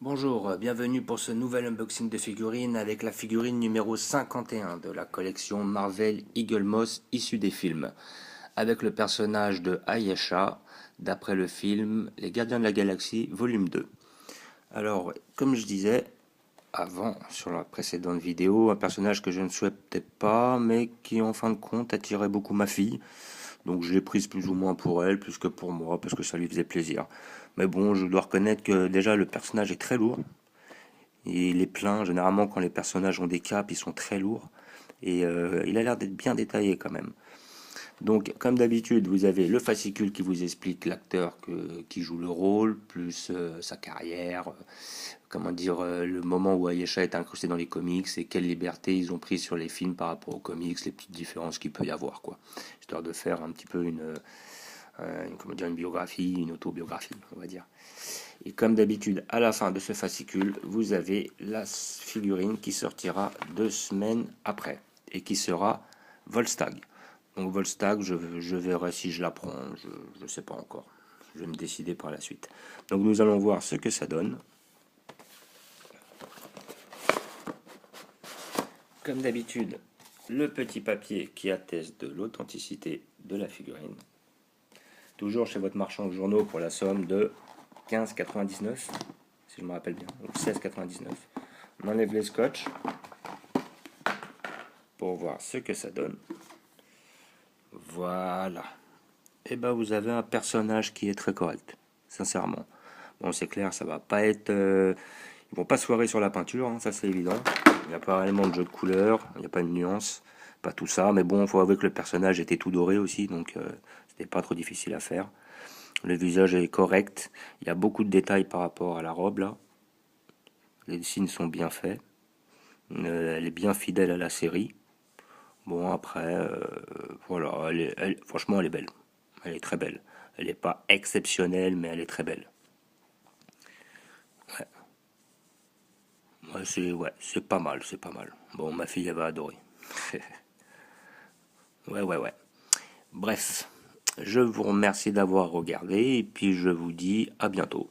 Bonjour, bienvenue pour ce nouvel unboxing de figurines avec la figurine numéro 51 de la collection Marvel Eagle Moss issue des films, avec le personnage de Ayesha d'après le film Les Gardiens de la Galaxie volume 2. Alors, comme je disais avant sur la précédente vidéo, un personnage que je ne souhaitais pas mais qui en fin de compte attirait beaucoup ma fille. Donc je l'ai prise plus ou moins pour elle, plus que pour moi, parce que ça lui faisait plaisir. Mais bon, je dois reconnaître que déjà le personnage est très lourd. Il est plein, généralement quand les personnages ont des capes, ils sont très lourds. Et il a l'air d'être bien détaillé quand même. Donc comme d'habitude, vous avez le fascicule qui vous explique l'acteur qui joue le rôle, plus sa carrière, comment dire, le moment où Ayesha est incrustée dans les comics et quelle liberté ils ont pris sur les films par rapport aux comics, les petites différences qu'il peut y avoir, quoi. Histoire de faire un petit peu comment dire, une biographie, une autobiographie, on va dire. Et comme d'habitude, à la fin de ce fascicule, vous avez la figurine qui sortira 2 semaines après et qui sera Volstagg. Donc Volstagg, je verrai si je la prends, je ne sais pas encore. Je vais me décider par la suite. Donc nous allons voir ce que ça donne. Comme d'habitude, le petit papier qui atteste de l'authenticité de la figurine. Toujours chez votre marchand de journaux pour la somme de 15,99, si je me rappelle bien, ou 16,99. On enlève les scotch pour voir ce que ça donne. Voilà. Et ben vous avez un personnage qui est très correct, sincèrement. Bon, c'est clair, ça va pas être. Ils vont pas se foirer sur la peinture, hein, ça c'est évident. Il n'y a pas réellement de jeu de couleurs, il n'y a pas de nuance, pas tout ça. Mais bon, il faut avouer que le personnage était tout doré aussi, donc c'était pas trop difficile à faire. Le visage est correct. Il y a beaucoup de détails par rapport à la robe là. Les signes sont bien faits. Elle est bien fidèle à la série. Bon, après, voilà, franchement, elle est belle. Elle est très belle. Elle n'est pas exceptionnelle, mais elle est très belle. Ouais, c'est pas mal, c'est pas mal. Bon, ma fille, elle va adorer. Ouais. Bref, je vous remercie d'avoir regardé et puis je vous dis à bientôt.